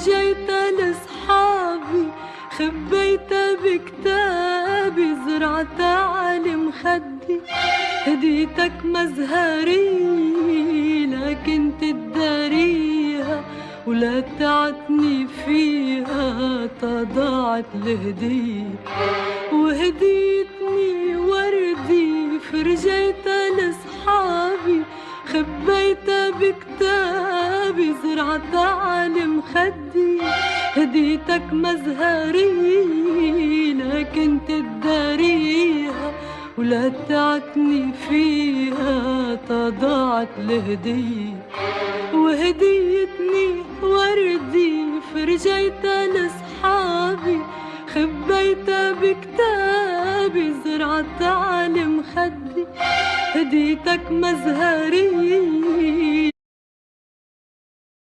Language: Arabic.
فرجيتها لصحابي، خبيتها بكتابي، زرعتها على مخدي. هديتك مزهري لكن تداريها، ولا تعتني فيها تضاعت الهدية. وهديتني وردي فرجيتها لصحابي، خبيتها بكتابي، زرعتها على مخدي. هديتك مزهري لكن تداريها، ولا تعتني فيها تضاعت الهدية. وهديتني وردي فرجيتها لصحابي، خبيتها بكتابي، زرعتها على مخدي. هديتك مزهري